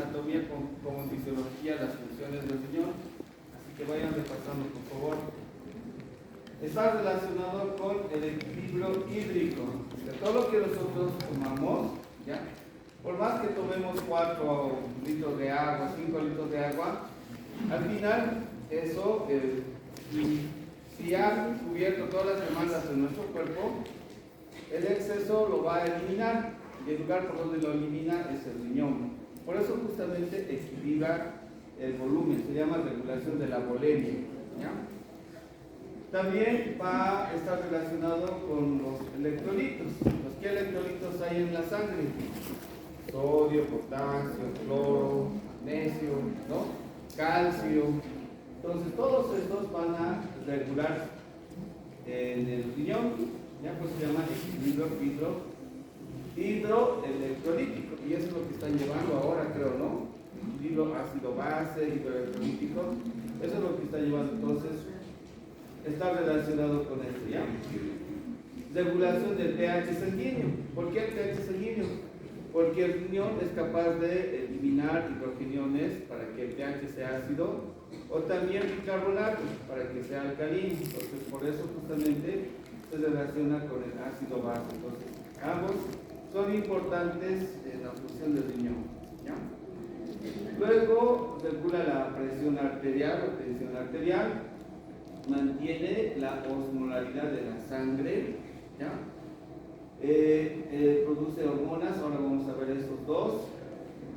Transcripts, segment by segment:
anatomía como en fisiología las funciones del riñón, así que vayan repasando por favor. Está relacionado con el equilibrio hídrico. De todo lo que nosotros tomamos, ¿ya? Por más que tomemos 4 litros de agua, 5 litros de agua, al final eso, si ha cubierto todas las demandas de nuestro cuerpo, el exceso lo va a eliminar, y el lugar por donde lo elimina es el riñón. Por eso justamente equilibra el volumen, se llama regulación de la volemia, ¿ya? También va a estar relacionado con los electrolitos. ¿Qué electrolitos hay en la sangre? Sodio, potasio, cloro, magnesio, ¿no? Calcio. Entonces todos estos van a regular en el riñón, ya pues se llama equilibrio hidroelectrolítico, y eso es lo que están llevando ahora, creo, ¿no? Equilibrio ácido-base, hidroelectrolítico, eso es lo que está llevando. Entonces está relacionado con esto, ¿ya? Regulación del pH sanguíneo. ¿Por qué el pH sanguíneo? Porque el riñón es capaz de eliminar hidrogeniones para que el pH sea ácido, o también bicarbonatos para que sea alcalino. Entonces, por eso justamente se relaciona con el ácido base. Entonces, ambos son importantes en la función del riñón, ¿ya? Luego regula la presión arterial o tensión arterial, mantiene la osmolaridad de la sangre, ¿ya? Produce hormonas, ahora vamos a ver estos dos,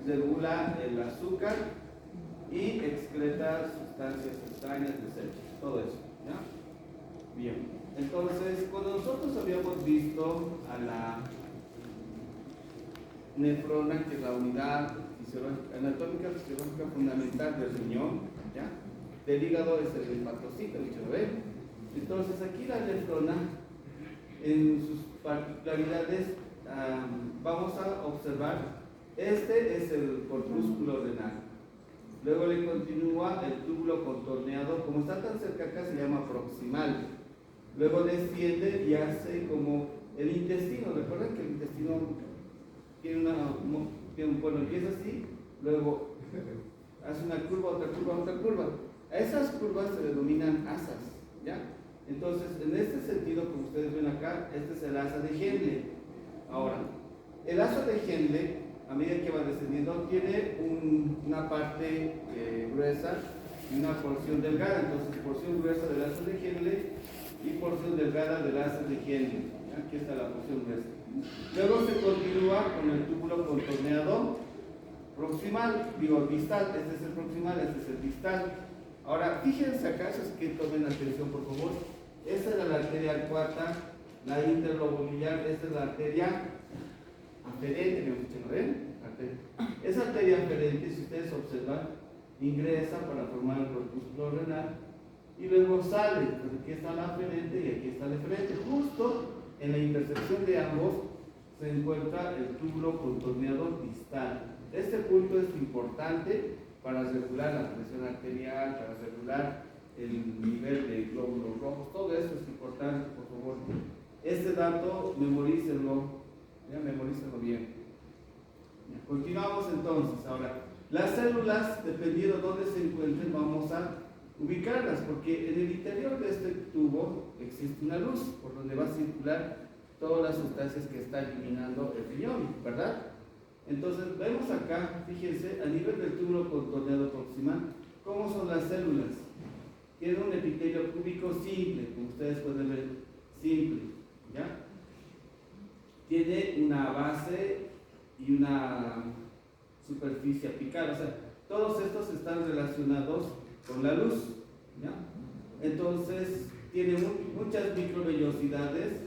regula el azúcar y excreta sustancias extrañas, desechos, todo eso, ¿ya? Bien, entonces cuando nosotros habíamos visto a la nefrona, que es la unidad anatómica fisiológica fundamental del riñón, ¿ya? Del hígado es el hepatocito, dicho, ¿ven? Entonces aquí la nefrona, en sus particularidades, vamos a observar, este es el corpúsculo renal, luego le continúa el túbulo contorneado, como está tan cerca acá se llama proximal, luego desciende y hace como el intestino. Recuerden que el intestino tiene bueno, empieza así, luego hace una curva, otra curva, otra curva. A esas curvas se denominan asas, ¿ya? Entonces, en este sentido, como ustedes ven acá, este es el asa de Henle. Ahora, el asa de Henle, a medida que va descendiendo, tiene una parte gruesa y una porción delgada. Entonces, porción gruesa del asa de Henle y porción delgada del asa de Henle. Aquí está la porción gruesa. Luego se continúa con el túbulo contorneado proximal, distal. Este es el proximal, este es el distal. Ahora, fíjense acá, es que tomen atención, por favor. Esta es la arteria acuata, la interlobular, esta es la arteria aferente, ¿no ven? Esa arteria aferente, si ustedes observan, ingresa para formar el corpúsculo renal y luego sale. Entonces, aquí está la aferente y aquí está la eferente. Justo en la intersección de ambos se encuentra el túbulo contorneado distal. Este punto es importante para regular la presión arterial, para regular el nivel de glóbulos rojos. Todo eso es importante, por favor. Este dato, memorícenlo, ya memorícenlo bien. Ya, continuamos entonces. Ahora, las células, dependiendo de dónde se encuentren, vamos a ubicarlas, porque en el interior de este tubo existe una luz por donde va a circular todas las sustancias que está eliminando el riñón, ¿verdad? Entonces, vemos acá, fíjense, a nivel del túbulo contorneado proximal, ¿cómo son las células? Tiene un epitelio cúbico simple, como ustedes pueden ver, simple, ¿ya? Tiene una base y una superficie apical, o sea, todos estos están relacionados con la luz, ¿ya? Entonces, tiene muchas microvellosidades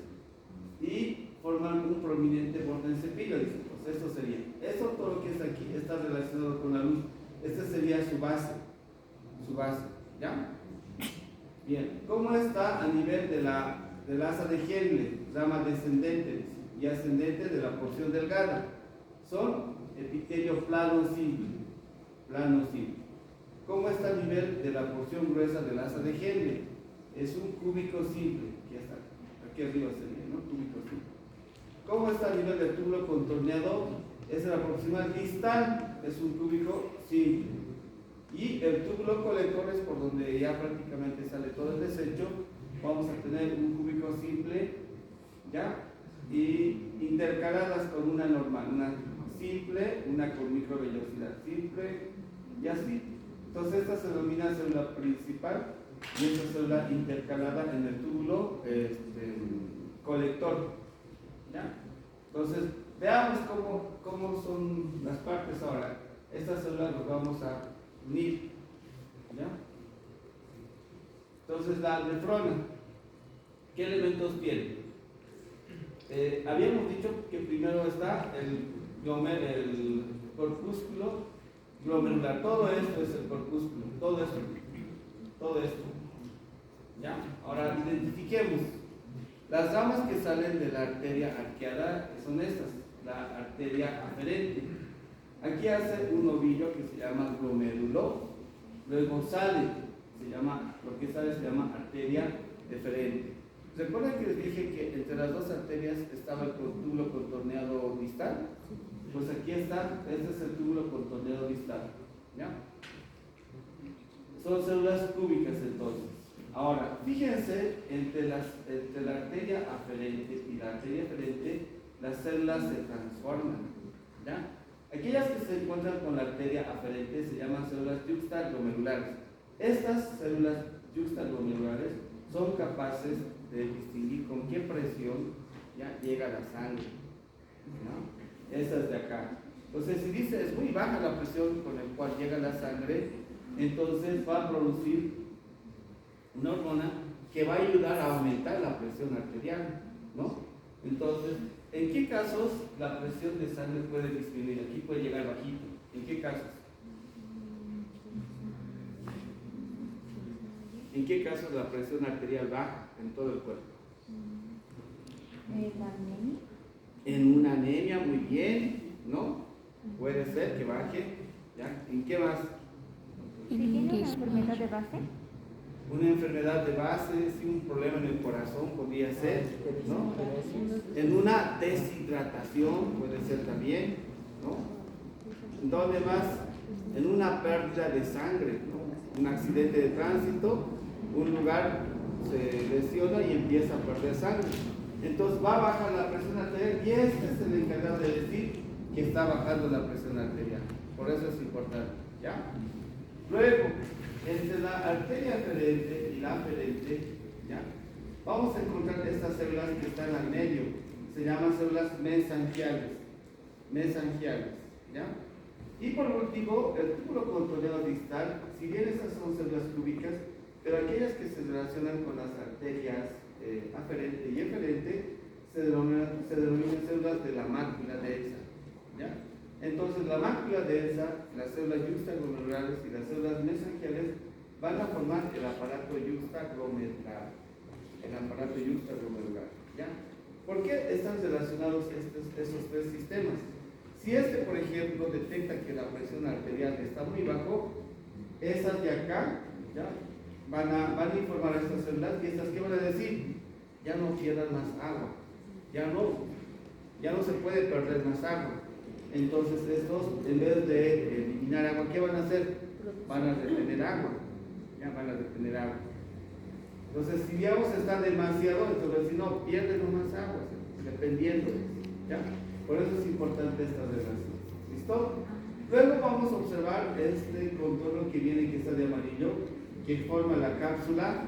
y forman un prominente borde en cepillo, dice. Pues esto sería, eso todo lo que es aquí está relacionado con la luz. Esta sería su base, ¿ya? Bien, ¿cómo está a nivel del asa de Henle? Rama descendente y ascendente de la porción delgada. Son epitelio plano simple, ¿Cómo está a nivel de la porción gruesa del asa de Henle? Es un cúbico simple, aquí arriba sería, ¿no? Cúbico simple. ¿Cómo está a nivel del túbulo contorneado? Es el proximal distal, es un cúbico simple. Y el túbulo colector es por donde ya prácticamente sale todo el desecho. Vamos a tener un cúbico simple, ¿ya? Y intercaladas con una normal, una simple, una con microvellosidad simple y así. Entonces esta se denomina célula principal y esta célula intercalada en el túbulo colector, ¿ya? Entonces veamos cómo son las partes ahora. Estas células las vamos a unir, ¿ya? Entonces la nefrona, ¿qué elementos tiene? Habíamos dicho que primero está el corpúsculo glomerular. Todo esto es el corpúsculo, todo esto, ¿ya? Ahora identifiquemos. Las ramas que salen de la arteria arqueada son estas, la arteria aferente. Aquí hace un ovillo que se llama glomérulo, luego sale, lo que sale se llama arteria deferente. ¿Recuerdan que les dije que entre las dos arterias estaba el túbulo contorneado distal? Pues aquí está, este es el túbulo contorneado distal, ¿ya? Son células cúbicas entonces. Ahora, fíjense, entre la arteria aferente y la arteria eferente, las células se transforman, ¿ya? Aquellas que se encuentran con la arteria aferente se llaman células yuxtaglomerulares. Estas células yuxtaglomerulares son capaces de distinguir con qué presión ya llega la sangre, ¿no? Estas de acá. Entonces, si dice es muy baja la presión con la cual llega la sangre, entonces va a producir una hormona que va a ayudar a aumentar la presión arterial, ¿no? Entonces, ¿en qué casos la presión de sangre puede disminuir? Aquí puede llegar bajito. ¿En qué casos? ¿En qué casos la presión arterial baja en todo el cuerpo? En una anemia, muy bien, ¿no? Puede ser que baje. ¿Ya? ¿En qué más? ¿Si tiene una enfermedad de base? Una enfermedad de base, sí, un problema en el corazón podría ser, ¿no? En una deshidratación puede ser también, ¿no? ¿Dónde más? En una pérdida de sangre, ¿no? Un accidente de tránsito, un lugar se lesiona y empieza a perder sangre. Entonces va a bajar la presión arterial y este es el encargado de decir que está bajando la presión arterial. Por eso es importante, ¿ya? Luego, entre la arteria aferente y la aferente, ¿ya? Vamos a encontrar estas células que están al medio. Se llaman células mesangiales. ¿Ya? Y por último, el túbulo contorneado distal, si bien estas son células cúbicas, pero aquellas que se relacionan con las arterias aferente y eferente se denominan células de la mácula densa, ¿ya? Entonces la mácula densa, las células yuxtaglomerulares y las células mesangiales van a formar el aparato yuxtaglomerular. ¿Ya? ¿Por qué están relacionados esos tres sistemas? Si por ejemplo, detecta que la presión arterial está muy bajo, esas de acá, ¿ya? Van a informar a estas células y estas, ¿qué van a decir? Ya no pierdan más agua, ya no se puede perder más agua. Entonces estos, en vez de eliminar agua, ¿qué van a hacer? Van a retener agua, Entonces, si digamos está demasiado, entonces si no, pierden más agua, dependiendo, ¿ya? Por eso es importante esta relación. ¿Listo? Luego vamos a observar este contorno que viene, que está de amarillo, que forma la cápsula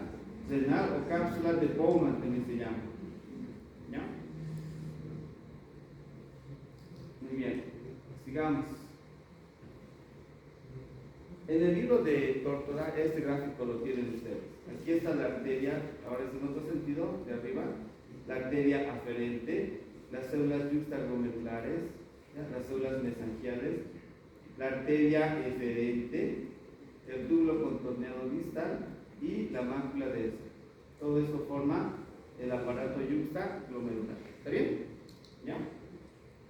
renal o cápsula de Bowman, también se llama. ¿Ya? Muy bien. Sigamos. En el libro de Tortora, este gráfico lo tienen ustedes. Aquí está la arteria, ahora es en otro sentido, de arriba, la arteria aferente, las células yuxtaglomerulares, las células mesangiales, la arteria eferente, el túbulo contorneado distal y la mácula densa. Todo eso forma el aparato yuxtaglomerular. ¿Está bien? ¿Ya?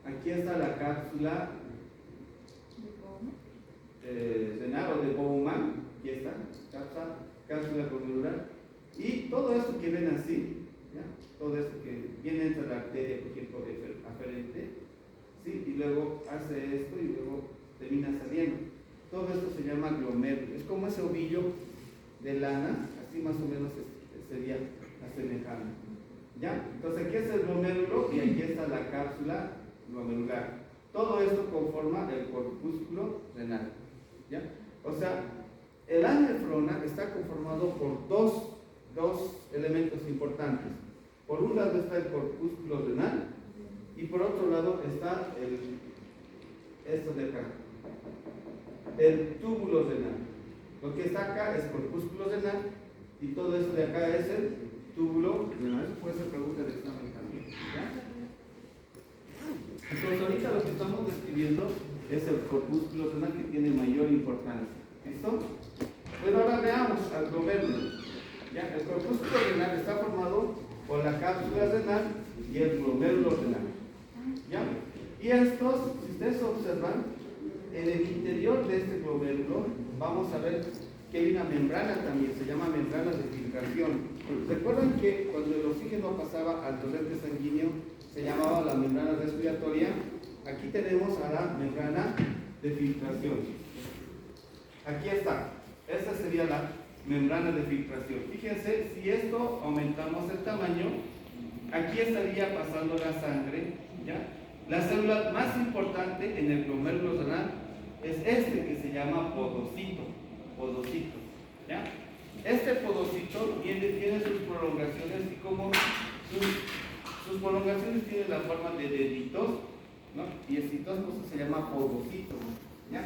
Aquí está la cápsula renal o de Bowman. Aquí está, cápsula glomerular. Y todo esto que ven así, ¿ya? Todo esto que viene entre la arteria, por ejemplo, aferente, ¿sí? Y luego hace esto y luego termina saliendo. todo esto se llama glomérulo. Es como ese ovillo de lana, así más o menos sería asemejable. ¿Ya? Entonces aquí es el glomérulo y aquí está la cápsula glomerular. Todo esto conforma el corpúsculo renal. ¿Ya? O sea, el anefrona está conformado por dos elementos importantes. Por un lado está el corpúsculo renal y por otro lado está esto de acá, el túbulo renal. Lo que está acá es corpúsculo renal y todo esto de acá es el túbulo renal. Eso puede ser pregunta de examen también. ¿Ya? Entonces ahorita lo que estamos describiendo es el corpúsculo renal, que tiene mayor importancia. ¿Listo? Pero ahora veamos al glomérulo. ¿Ya? El corpúsculo renal está formado por la cápsula renal y el glomérulo renal. ¿Ya? Y estos, si ustedes observan, en el interior de este glomérulo vamos a ver que hay una membrana también, se llama membrana de filtración. ¿Recuerdan que cuando el oxígeno pasaba al torrente sanguíneo se llamaba la membrana respiratoria? Aquí tenemos a la membrana de filtración. Aquí está. Esta sería la membrana de filtración. Fíjense, si esto aumentamos el tamaño, aquí estaría pasando la sangre, ¿ya? La célula más importante en el glomérulo renal es este que se llama podocito. Podocito, ¿ya? Este podocito tiene sus prolongaciones y como sus prolongaciones tienen la forma de deditos, ¿no? Y el citosmo se llama podocito, ¿ya?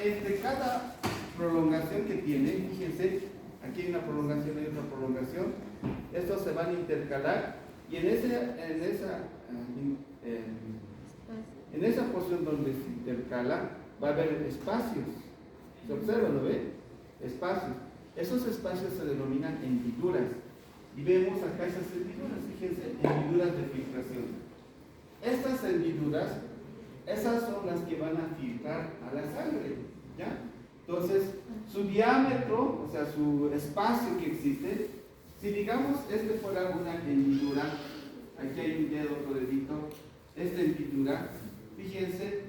Entre cada prolongación que tiene, fíjense, aquí hay una prolongación, hay otra prolongación, estos se van a intercalar y en esa porción donde se intercala va a haber espacios. ¿Se observa, lo ve? Espacios. Esos espacios se denominan hendiduras. Y vemos acá esas hendiduras, fíjense, hendiduras de filtración. Estas hendiduras, esas son las que van a filtrar a la sangre, ¿ya? Entonces, su diámetro, o sea, su espacio que existe, si digamos este fuera una hendidura, aquí hay un dedo, otro dedito, esta hendidura, fíjense,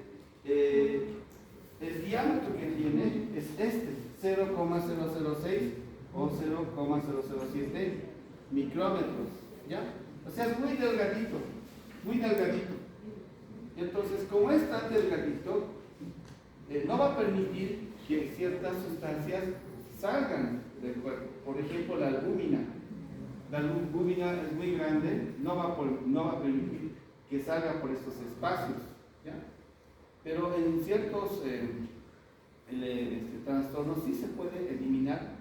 el diámetro que tiene es este, 0,006 o 0,007 micrómetros, ¿ya? O sea, es muy delgadito, muy delgadito. Entonces, como es tan delgadito, no va a permitir que ciertas sustancias salgan del cuerpo. Por ejemplo, la albúmina. La albúmina es muy grande, no va a permitir que salga por estos espacios, ¿ya? Pero en ciertos trastornos sí se puede eliminar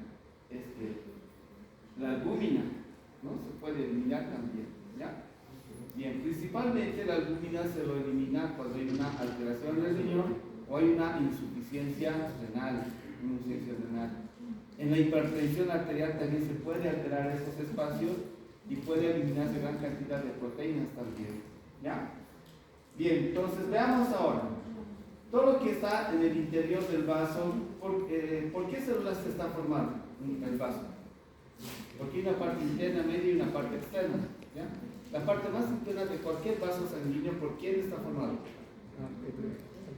la albúmina, ¿no? Se puede eliminar también, ¿ya? Bien, principalmente la albúmina se lo elimina cuando hay una alteración del riñón o hay una insuficiencia renal. En la hipertensión arterial también se puede alterar estos espacios y puede eliminarse gran cantidad de proteínas también, ¿ya? Bien, entonces veamos ahora todo lo que está en el interior del vaso. ¿Por qué células se están formando en el vaso? Porque hay una parte interna, media y una parte externa, ¿ya? La parte más interna de cualquier vaso sanguíneo, ¿por quién está formado?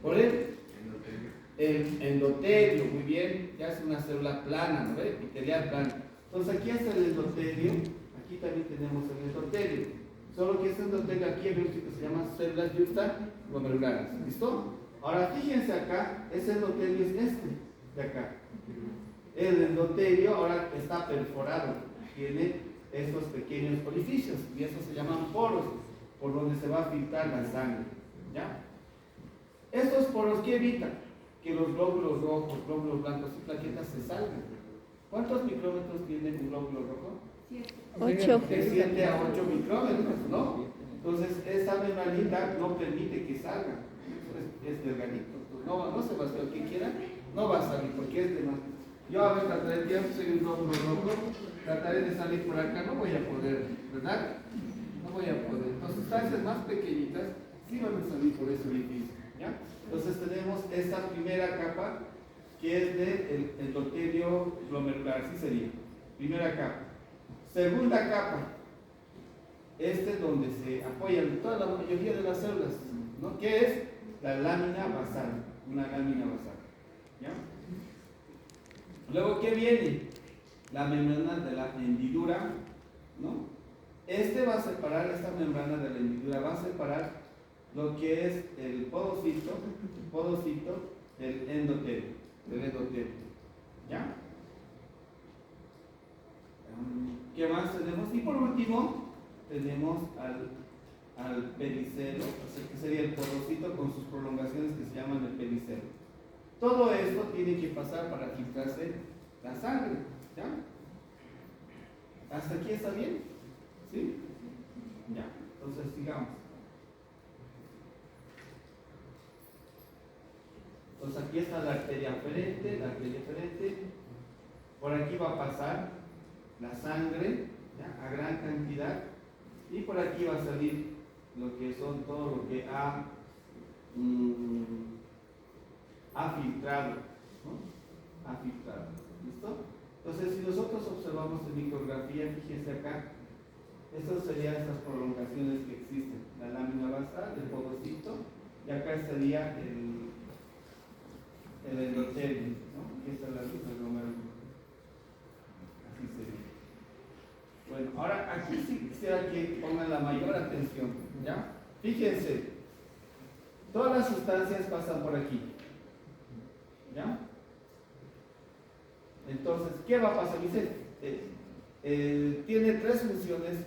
Por el endotelio, muy bien, ya es una célula plana, ¿no ve? Epitelial plana. Entonces aquí está el endotelio, aquí también tenemos el endotelio. Solo que este endotelio aquí hay que se llaman células glomerulares. ¿Listo? Ahora fíjense acá, ese endotelio es este de acá. El endotelio ahora está perforado, tiene estos pequeños orificios y esos se llaman poros, por donde se va a filtrar la sangre, ¿ya? Estos poros, ¿qué evitan? Que los glóbulos rojos, glóbulos blancos y plaquetas se salgan. ¿Cuántos micrómetros tiene un glóbulo rojo? 8. De 7 a 8 micrómetros, ¿no? Entonces, esta membranita no permite que salga. Es delgadito. No se va a hacer lo que quiera, no va a salir porque es de más. Yo a ver, trataré de tiempo, soy un glóbulo rojo, trataré de salir por acá, no voy a poder, ¿verdad? No voy a poder. Entonces, sustancias más pequeñitas sí van a salir por ese orificio, ¿ya? Entonces tenemos esta primera capa que es del endotelio glomerular, así sería. Primera capa. Segunda capa, es donde se apoyan toda la mayoría de las células, ¿no? ¿Qué es? La lámina basal, una lámina basal, ¿ya? Luego, ¿qué viene? La membrana de la hendidura, ¿no? Va a separar, esta membrana de la hendidura va a separar lo que es el podocito del endotelio, ¿ya? ¿Qué más tenemos? Y por último, tenemos al pedicelo, que sería el podocito con sus prolongaciones que se llaman el pedicelo. Todo esto tiene que pasar para filtrarse la sangre, ¿ya? ¿Hasta aquí está bien? ¿Sí? Ya, entonces sigamos. Entonces aquí está la arteria aferente, por aquí va a pasar la sangre, ¿ya? A gran cantidad, y por aquí va a salir lo que son todo lo que ha filtrado, ¿no? Ha filtrado, ¿listo? Entonces, si nosotros observamos en micrografía, fíjense acá, estas serían estas prolongaciones que existen, la lámina basal, el podocito, y acá estaría el endotelio, ¿no? Y esta es la luz del glomérulo. Así sería. Bueno, ahora aquí sí quisiera que pongan la mayor atención, ¿ya? Fíjense, todas las sustancias pasan por aquí, ¿ya? Entonces, ¿qué va a pasar? Dice, tiene tres funciones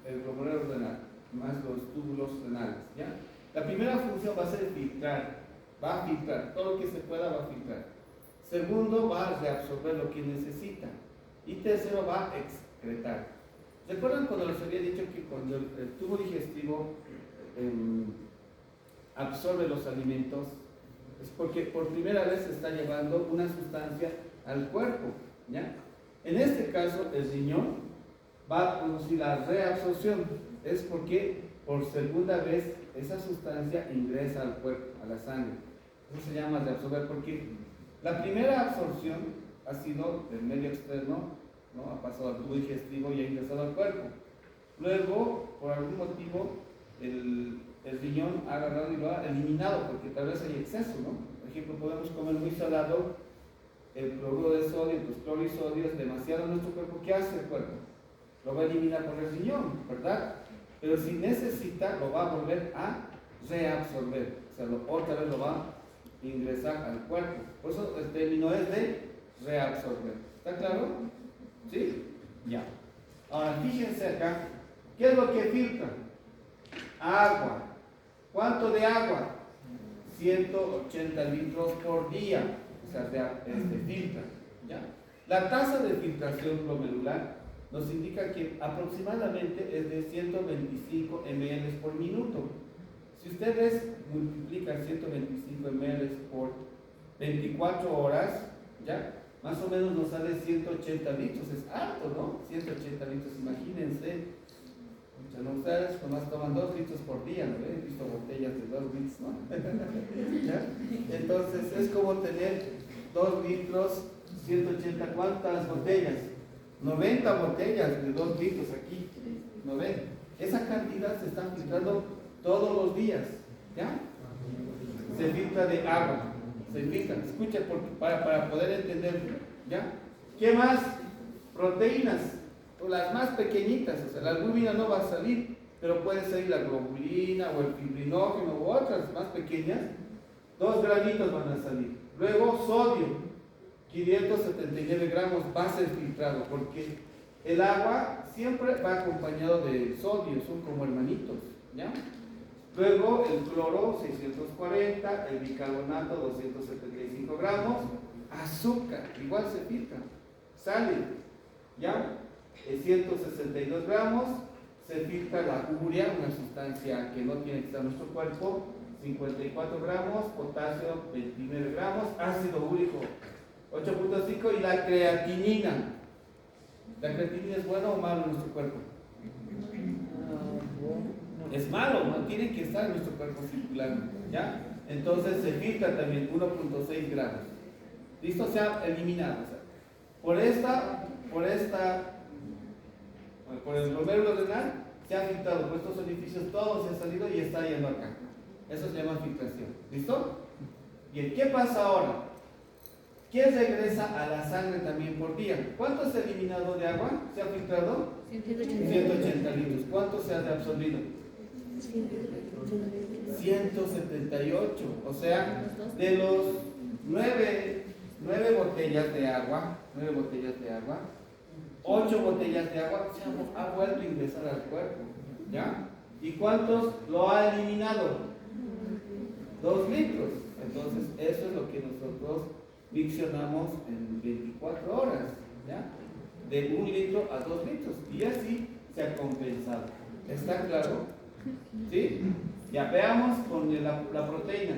el glomérulo renal, más los túbulos renales, ¿ya? La primera función va a ser filtrar, va a filtrar, todo lo que se pueda va a filtrar. Segundo, va a reabsorber lo que necesita. Y tercero, va a excretar. ¿Recuerdan cuando les había dicho que cuando el tubo digestivo absorbe los alimentos, es porque por primera vez se está llevando una sustancia al cuerpo, ¿ya? En este caso, el riñón va a producir la reabsorción, es porque por segunda vez esa sustancia ingresa al cuerpo, a la sangre. Eso se llama reabsorber, porque la primera absorción ha sido del medio externo, ¿no? Ha pasado al tubo digestivo y ha ingresado al cuerpo. Luego, por algún motivo, el riñón ha agarrado y lo ha eliminado, porque tal vez hay exceso, ¿no? Por ejemplo, podemos comer muy salado, el cloruro de sodio, los clorisodios, demasiado en nuestro cuerpo. ¿Qué hace el cuerpo? Lo va a eliminar por el riñón, ¿verdad? Pero si necesita, lo va a volver a reabsorber, o sea, otra vez lo va a ingresar al cuerpo. Por eso el término es de reabsorber. ¿Está claro? ¿Sí? Ya. Ahora, fíjense acá, ¿qué es lo que filtra? Agua. ¿Cuánto de agua? 180 litros por día. O sea, filtra, ¿ya? La tasa de filtración glomerular nos indica que aproximadamente es de 125 ml por minuto. Si ustedes multiplican 125 ml por 24 horas, ¿ya? Más o menos nos sale 180 litros. Es alto, ¿no? 180 litros, imagínense. ¿No? Ustedes nomás toman 2 litros por día, ¿no? He visto botellas de 2 litros, ¿no? ¿Ya? Entonces es como tener 2 litros, 180, ¿cuántas botellas? 90 botellas de 2 litros aquí, ¿no ven? Esa cantidad se está filtrando todos los días, ¿ya? Se filtra de agua, se filtra, escucha para poder entenderlo, ¿ya? ¿Qué más? Proteínas, o las más pequeñitas, o sea, la albúmina no va a salir, pero puede salir la globulina o el fibrinógeno u otras más pequeñas, 2 gramitos van a salir. Luego sodio, 579 gramos va a ser filtrado, porque el agua siempre va acompañado de sodio, son como hermanitos, ¿ya? Luego el cloro, 640, el bicarbonato, 275 gramos, azúcar, igual se filtra, sale, ¿ya? 162 gramos, se filtra la urea, una sustancia que no tiene que estar en nuestro cuerpo, 54 gramos, potasio 29 gramos, ácido úrico 8.5 y la creatinina. ¿La creatinina es buena o mala en nuestro cuerpo? Es malo, no tiene que estar en nuestro cuerpo circulando, ¿ya? Entonces se filtra también 1.6 gramos. ¿Listo? Se ha eliminado. O sea, por el glomérulo renal se ha filtrado por estos orificios, todo se ha salido y está yendo acá. Eso se llama filtración. ¿Listo? Bien, ¿qué pasa ahora? ¿Qué regresa a la sangre también por día? ¿Cuánto se ha eliminado de agua? ¿Se ha filtrado? 180 litros. ¿Cuánto se ha reabsorbido? 178. O sea, de los 9 botellas de agua, 8 botellas de agua se ha vuelto a ingresar al cuerpo. ¿Ya? ¿Y cuántos lo ha eliminado? 2 litros. Entonces, eso es lo que nosotros miccionamos en 24 horas. ¿Ya? De 1 litro a 2 litros. Y así se ha compensado. ¿Está claro? ¿Sí? Ya veamos con la proteína.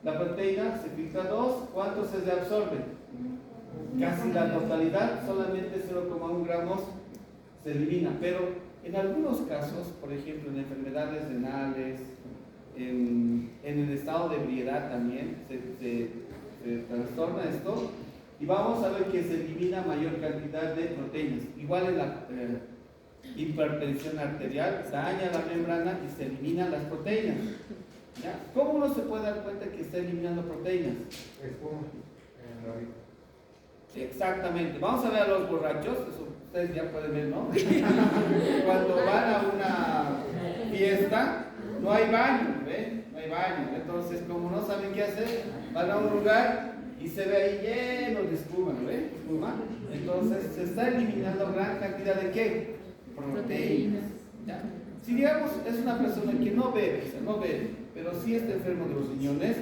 La proteína se filtra 2. ¿Cuánto se reabsorbe? Casi la totalidad, solamente 0,1 gramos se elimina. Pero en algunos casos, por ejemplo, en enfermedades renales, en el estado de ebriedad también, se trastorna esto. Y vamos a ver que se elimina mayor cantidad de proteínas. Igual en la hipertensión arterial, daña la membrana y se eliminan las proteínas. ¿Ya? ¿Cómo uno se puede dar cuenta que está eliminando proteínas? Espuma en la vida. Exactamente. Vamos a ver a los borrachos, eso ustedes ya pueden ver, ¿no? Cuando van a una fiesta, no hay baño, ¿ven? No hay baño. Entonces, como no saben qué hacer, van a un lugar y se ve ahí lleno de espuma, ¿ven? Espuma. Entonces, se está eliminando gran cantidad de ¿qué? Proteínas. ¿Ya? Si digamos es una persona que no bebe, o sea, no bebe, pero sí está enfermo de los riñones,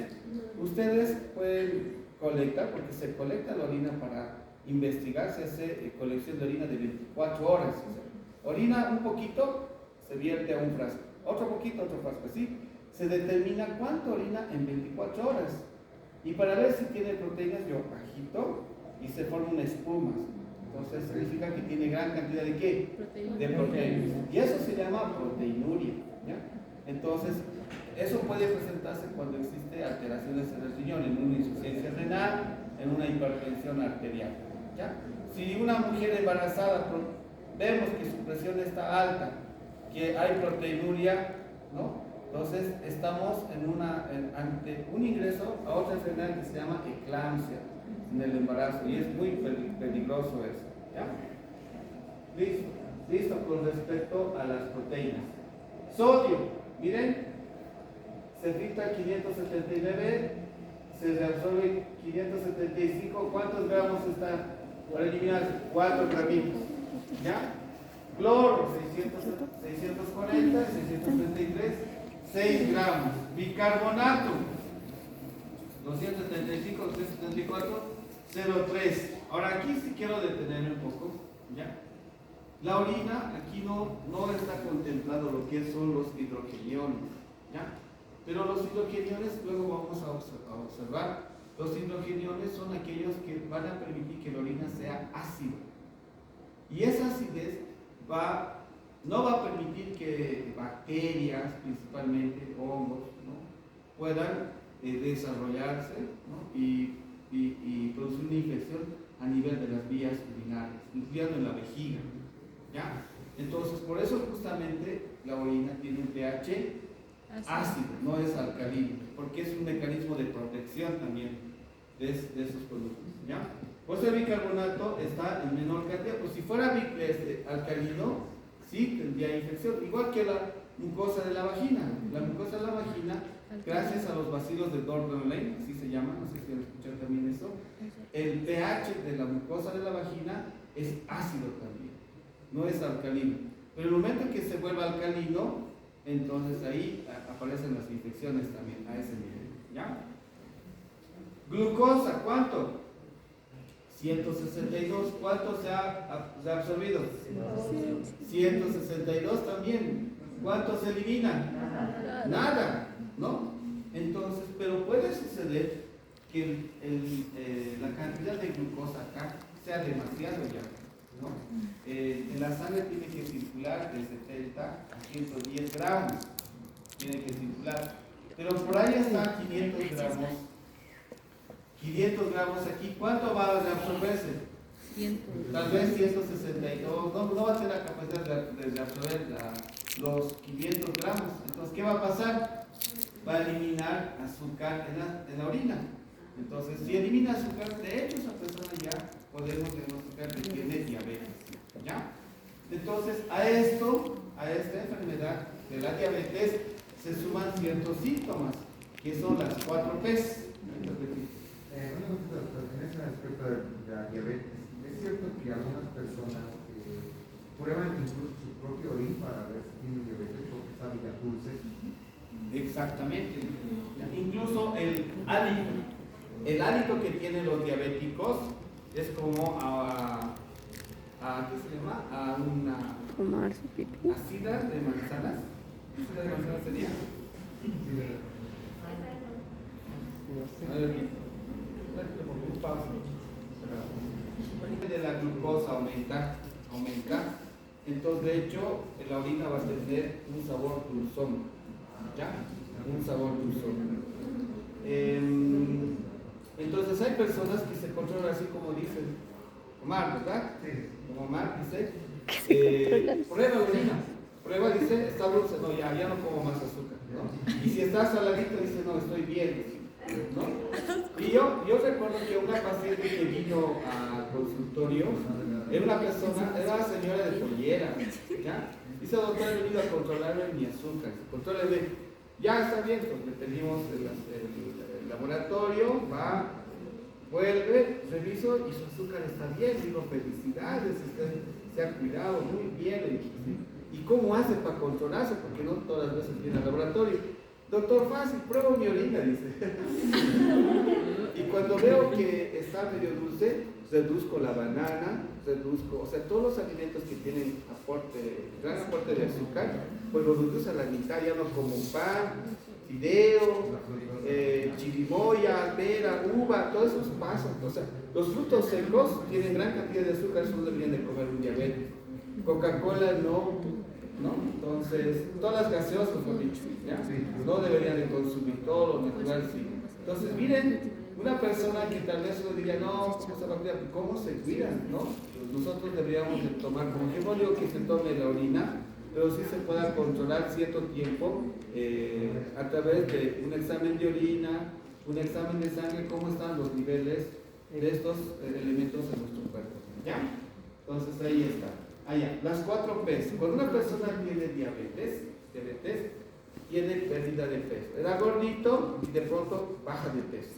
ustedes pueden colectar, porque se colecta la orina para investigar, se hace colección de orina de 24 horas. O sea, orina un poquito, se vierte a un frasco, otro poquito, otro frasco, así. Se determina cuánto orina en 24 horas. Y para ver si tiene proteínas, yo agito y se forma una espuma. Entonces significa que tiene gran cantidad de ¿qué? De proteínas. Y eso se llama proteinuria. ¿Ya? Entonces, eso puede presentarse cuando existe alteraciones en el riñón, en una insuficiencia renal, en una hipertensión arterial. ¿Ya? Si una mujer embarazada vemos que su presión está alta, que hay proteinuria, ¿no? Entonces estamos ante un ingreso a otra enfermedad que se llama eclampsia en el embarazo y es muy peligroso eso. ¿Ya? Listo con respecto a las proteínas. Sodio, miren, se filtra 579, se reabsorbe 575. ¿Cuántos gramos está para eliminarse? 4 gramitos. ¿Ya? Cloro, 640, 633, 6 gramos. Bicarbonato, 275, 274, 0,3. Ahora aquí sí quiero detenerme un poco. ¿Ya? La orina, aquí no está contemplado lo que son los hidrogeniones. ¿Ya? Pero los hidrogeniones, luego vamos a observar, los hidrogeniones son aquellos que van a permitir que la orina sea ácida. Y esa acidez no va a permitir que bacterias, principalmente hongos, ¿no? puedan desarrollarse, ¿no? y producir una infección a nivel de las vías urinarias, incluyendo en la vejiga. ¿Ya? Entonces, por eso justamente la orina tiene un pH ácido, no es alcalino, porque es un mecanismo de protección también de esos productos. ¿Ya? Pues el bicarbonato está en menor cantidad, pues si fuera alcalino, sí tendría infección, igual que la mucosa de la vagina. La mucosa de la vagina, gracias a los bacilos de Dordon-Lane, así se llama, no sé si han escuchado también eso, el pH de la mucosa de la vagina es ácido también, no es alcalino. Pero el momento en que se vuelva alcalino, entonces ahí aparecen las infecciones también a ese nivel. ¿Ya? Glucosa, ¿cuánto? 162. ¿Cuánto se ha absorbido? 162 también. ¿Cuánto se elimina? Nada, ¿no? Entonces, pero puede suceder que la cantidad de glucosa acá sea demasiado ya, ¿no? En la sangre tiene que circular de 70 a 110 gramos, tiene que circular, pero por ahí está 500 gramos. 500 gramos aquí, ¿cuánto va a reabsorberse? Tal vez 162, no va a tener la capacidad de reabsorber los 500 gramos. Entonces, ¿qué va a pasar? Va a eliminar azúcar en la orina. Entonces, si elimina azúcar, de hecho, entonces a esta enfermedad de la diabetes, se suman ciertos síntomas, que son las 4 P's. Una consulta, doctor, en ese aspecto de la diabetes, ¿es cierto que algunas personas prueban incluso su propio orín para ver si tienen diabetes porque sabe ya dulce? Exactamente. Incluso el hálito que tienen los diabéticos es como ¿qué se llama? A una Fumar su pipí. asida de manzanas. ¿Asida de manzanas sería? A ver, un pausa. De la glucosa aumenta, entonces de hecho la orina va a tener un sabor dulzón, ¿ya? Un sabor dulzón. Entonces hay personas que se controlan así como dicen Omar, ¿verdad? Sí. Como Omar dice, prueba orina, prueba, dice, está dulce, no, ya no como más azúcar, ¿no? Y si está saladito, dice, no, estoy bien, ¿no? Y yo recuerdo que una paciente que vino al consultorio era una persona, era una señora de pollera, ¿ya? Dice, doctor, he venido a controlarme mi azúcar, contróleme, ya está bien, pues le pedimos el laboratorio, va, vuelve, reviso y su azúcar está bien, digo, felicidades, usted se ha cuidado muy bien, ¿y cómo hace para controlarse? Porque no todas las veces viene al laboratorio. Doctor, fácil, pruebo mi orina, dice. Y cuando veo que está medio dulce, reduzco la banana, o sea, todos los alimentos que tienen gran aporte de azúcar, pues los reduzco a la mitad, ya no como pan, fideo, chirimoya, pera, uva, todos esos pasan. O sea, los frutos secos tienen gran cantidad de azúcar, eso no deberían de comer un diabético. Coca-Cola no. Entonces, todas las gaseosas, mejor dicho, ¿ya? No deberían de consumir, todo lo natural sí. Entonces, miren, una persona que tal vez uno diría, no, ¿cómo se va a cuidar? ¿Cómo se cuidan, no? Nosotros deberíamos de tomar, como yo no digo que se tome la orina, pero sí se pueda controlar cierto tiempo a través de un examen de orina, un examen de sangre, cómo están los niveles de estos elementos en nuestro cuerpo, ¿ya? Entonces, ahí está. Las 4 P's. Cuando una persona tiene diabetes, tiene pérdida de peso. Era gordito y de pronto baja de peso.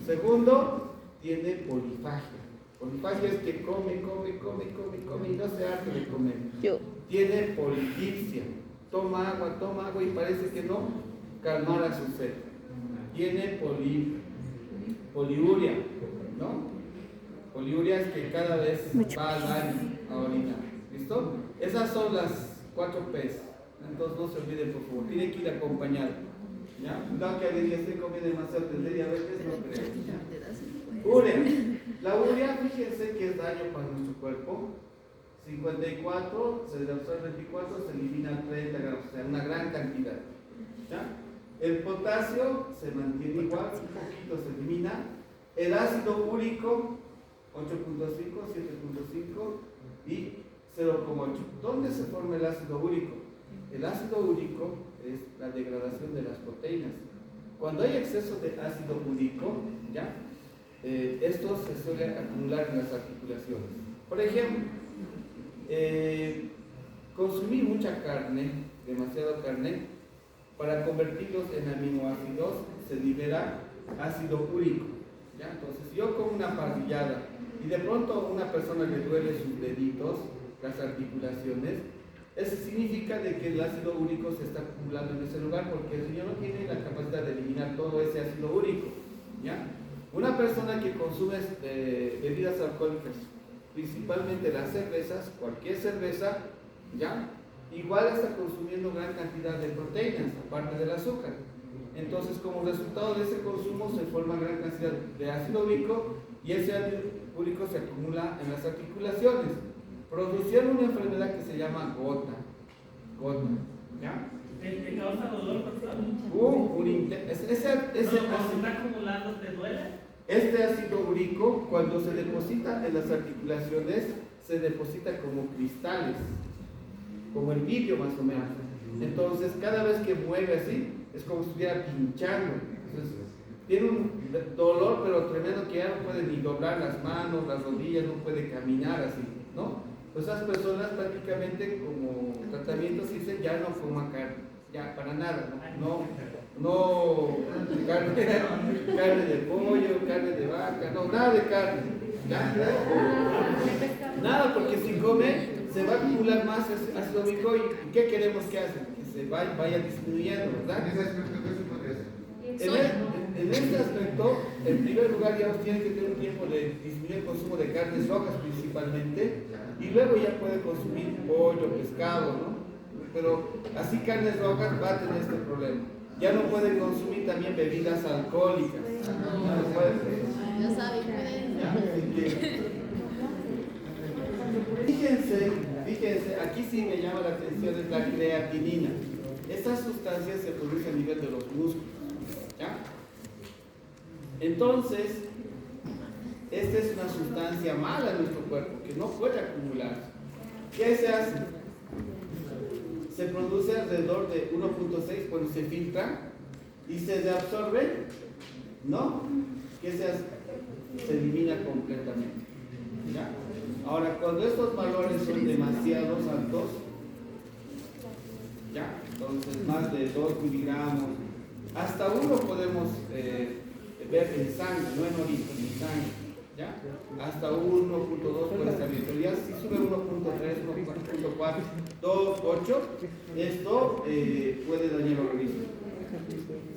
Segundo, tiene polifagia. Polifagia es que come y no se harta de comer. Tiene polidipsia. Toma agua y parece que no calmara su sed. Tiene poliuria, ¿no? Poliuria es que cada vez va al baño a orinar. ¿Listo? Esas son las 4 P's. Entonces no se olviden, por favor. Tiene que ir acompañado. ¿Ya? Cuidado que alguien esté comiendo demasiado, tendré diabetes, no creo. Urea. La urea, fíjense que es daño para nuestro cuerpo. 54, se absorbe 24, se elimina 30 gramos, o sea, una gran cantidad. ¿Ya? El potasio se mantiene igual, un poquito se elimina. El ácido úrico, 8.5, 7.5 y 0.8. ¿Dónde se forma el ácido úrico? El ácido úrico es la degradación de las proteínas. Cuando hay exceso de ácido úrico, ¿ya? Esto se suele acumular en las articulaciones. Por ejemplo, consumir mucha carne, demasiada carne, para convertirlos en aminoácidos se libera ácido úrico. ¿Ya? Entonces, si yo como una parrillada y de pronto a una persona le duele sus deditos, las articulaciones, eso significa de que el ácido úrico se está acumulando en ese lugar porque el riñón no tiene la capacidad de eliminar todo ese ácido úrico. ¿Ya? Una persona que consume bebidas alcohólicas, principalmente las cervezas, cualquier cerveza, ¿ya? Igual está consumiendo gran cantidad de proteínas, aparte del azúcar. Entonces, como resultado de ese consumo se forma gran cantidad de ácido úrico y ese ácido úrico se acumula en las articulaciones, produciendo una enfermedad que se llama gota. ¿Ya? ¿Te causa dolor, doctor? Cuando se está acumulando, ¿te duele? Este ácido úrico, cuando se deposita en las articulaciones, se deposita como cristales, como el vidrio más o menos. Entonces, cada vez que mueve así, es como si estuviera pinchando. Entonces, tiene un dolor, pero tremendo, que ya no puede ni doblar las manos, las rodillas, no puede caminar así, ¿no? Pues esas personas prácticamente como tratamientos dicen ya no coman carne, ya para nada, no carne de pollo, carne de vaca, no, nada de carne, ya, nada, porque si come se va a acumular más ácido úrico y ¿qué queremos que haga? Que se vaya disminuyendo, ¿verdad? En este aspecto, en primer lugar, ya tiene que tener un tiempo de disminuir el consumo de carnes rojas principalmente, y luego ya puede consumir pollo, pescado, ¿no? Pero así carnes rojas va a tener este problema. Ya no puede consumir también bebidas alcohólicas. Ya no puede. Ya saben, Fíjense, aquí sí me llama la atención es la creatinina. Esta sustancia se produce a nivel de los músculos, ¿ya? Entonces, esta es una sustancia mala en nuestro cuerpo que no puede acumular. ¿Qué se hace? Se produce alrededor de 1.6 cuando se filtra y se reabsorbe, ¿no? ¿Qué se hace? Se elimina completamente, ¿ya? Ahora, cuando estos valores son demasiado altos, ¿ya? Entonces, más de 2 miligramos, hasta 1 podemos ver en sangre, no en orina, en sangre, ¿ya? Hasta 1.2 puede estar bien, pero ya si sube 1.3, 1.4, 2, 8, esto puede dañar el organismo.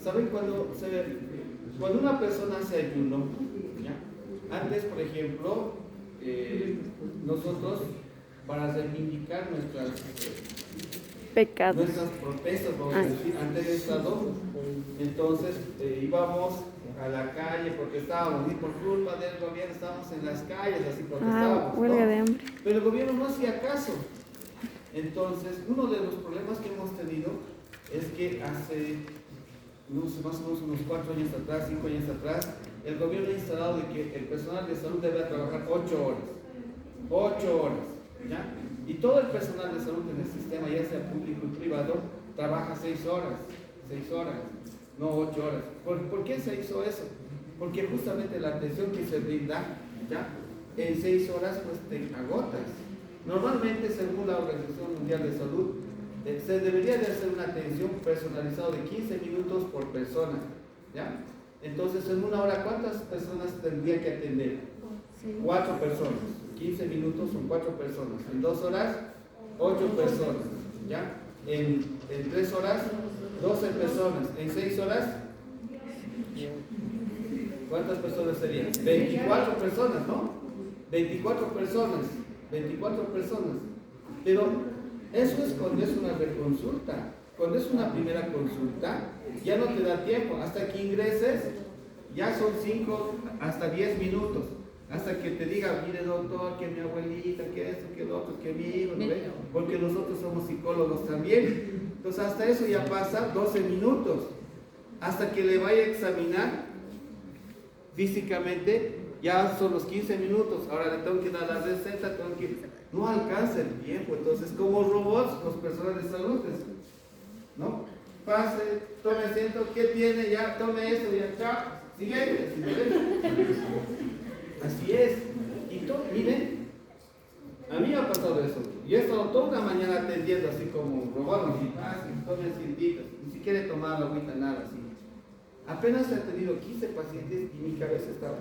¿Saben cuando una persona hace ayuno, ¿ya? Antes, por ejemplo, nosotros, para reivindicar nuestras protestas, vamos a decir, ante el Estado, entonces íbamos a la calle, protestábamos, y por culpa del gobierno estábamos en las calles, así protestábamos, huelga ¿no? de hambre. Pero el gobierno no hacía caso. Entonces, uno de los problemas que hemos tenido es que hace, no sé, más o menos unos 4 años atrás, 5 años atrás, el gobierno ha instalado de que el personal de salud debe trabajar 8 horas. 8 horas, ¿ya? Y todo el personal de salud en el sistema, ya sea público y privado, trabaja 6 horas, no 8 horas. ¿Por qué se hizo eso? Porque justamente la atención que se brinda, ¿ya? En 6 horas, pues te agotas. Normalmente, según la Organización Mundial de Salud, se debería de hacer una atención personalizada de 15 minutos por persona, ¿ya? Entonces, en 1 hora, ¿cuántas personas tendría que atender? 4 personas. 15 minutos son 4 personas. En 2 horas, 8 personas, ¿ya? En 3 horas, 12 personas. En 6 horas, ¿cuántas personas serían? 24 personas, ¿no? 24 personas. Pero eso es cuando es una reconsulta. Cuando es una primera consulta, ya no te da tiempo. Hasta que ingreses, ya son 5 hasta 10 minutos. Hasta que te diga, mire doctor, que mi abuelita, que esto, que lo otro, que mi hijo, ¿no ve? Porque nosotros somos psicólogos también. Entonces hasta eso ya pasa 12 minutos. Hasta que le vaya a examinar físicamente, ya son los 15 minutos. Ahora le tengo que dar la receta, no alcanza el tiempo. Entonces, como robots, los personas de salud, ¿no? Pase, tome asiento, ¿qué tiene? Ya, tome esto, ya, chao, siguiente. Así es. Y miren, a mí me ha pasado eso. Yo he estado toda una mañana atendiendo así como un robot, así, tome asientitos, ni siquiera he tomado la agüita, nada así. Apenas he tenido 15 pacientes y mi cabeza estaba.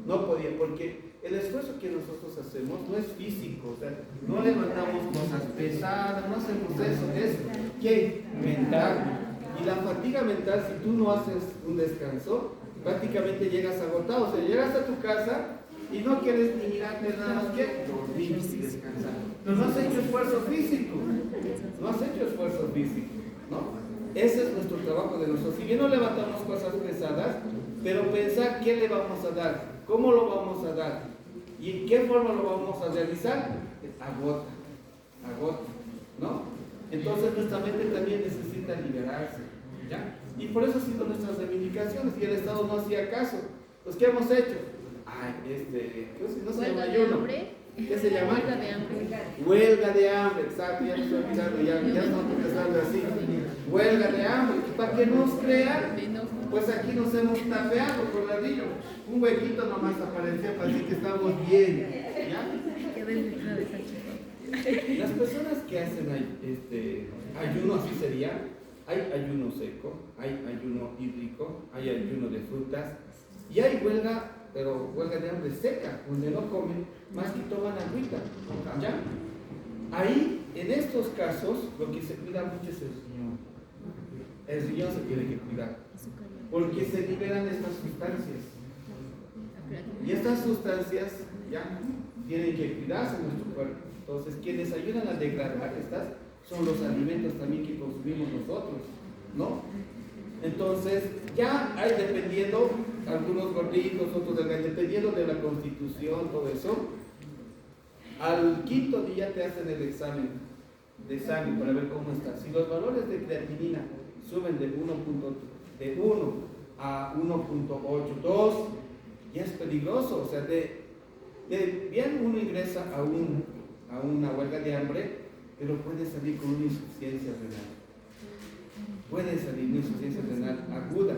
No podía, porque el esfuerzo que nosotros hacemos no es físico, o sea, no levantamos cosas pesadas, no hacemos eso, es ¿qué? Mental. Y la fatiga mental, si tú no haces un descanso, prácticamente llegas agotado, o sea, llegas a tu casa y no quieres ni mirarte nada más que dormir y descansar. Pero no has hecho esfuerzo físico, ¿no? Ese es nuestro trabajo de nosotros. Si bien no levantamos cosas pesadas, pero pensar qué le vamos a dar, cómo lo vamos a dar y en qué forma lo vamos a realizar, agota, ¿no? Entonces nuestra mente también necesita liberarse, ¿ya? Y por eso han sido nuestras reivindicaciones y el Estado no hacía caso. Pues, ¿qué hemos hecho? No se llama ayuno. ¿Qué se llama? Huelga de hambre. Huelga de hambre, exacto, ya me estoy olvidando, ya no estoy pensando así. Huelga de hambre, y para que nos crean, pues aquí nos hemos tapeado con ladrillo. Un huequito nomás apareció para decir que estamos bien, ¿ya? Las personas que hacen ayuno, así sería, hay ayuno seco, hay ayuno hídrico, hay ayuno de frutas y hay huelga, pero huelga de hambre seca, donde no comen más que toman agüita. ¿Ya? Ahí, en estos casos, lo que se cuida mucho es el riñón. El riñón se tiene que cuidar, porque se liberan estas sustancias. Y estas sustancias ya tienen que cuidarse en nuestro cuerpo. Entonces, quienes ayudan a degradar estas son los alimentos también que consumimos nosotros, ¿no? Entonces, ya hay dependiendo, algunos gorditos, otros delgados, dependiendo de la constitución, todo eso, al quinto día te hacen el examen de sangre para ver cómo está. Si los valores de creatinina suben de 1 a 1.8, 2, ya es peligroso. O sea, bien uno ingresa a una huelga de hambre, pero puede salir con una insuficiencia renal. Puede salir una insuficiencia renal aguda.